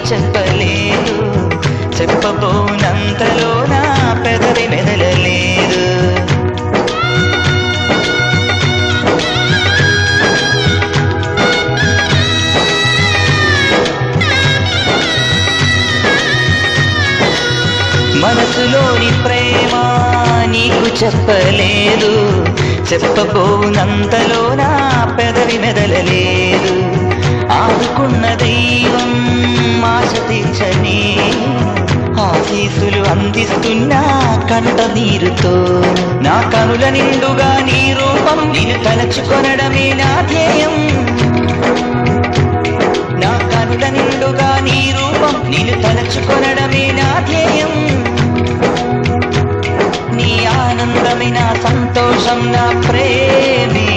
చెప్పలేదు, చెప్పబోనంతలో నా పెదవి మెదలలేదు. మనసులోని ప్రేమ నీకు చెప్పలేదు, చెప్పబోనంతలో నా పెదవి మెదలలేదు. ఆదుకున్న దైవం ఆశ తీర్చని ఆశీసులు అందిస్తున్నా కంట నీరుతో. నా కనుల నిండుగా నీ రూపం నిన్ను తలచుకొనడమే నా ధ్యేయం. నా కనుల నిండుగా నీ రూపం నిన్ను తలచుకొనడమే నా ధ్యేయం. నీ ఆనందమే నా సంతోషం, నా ప్రేమే.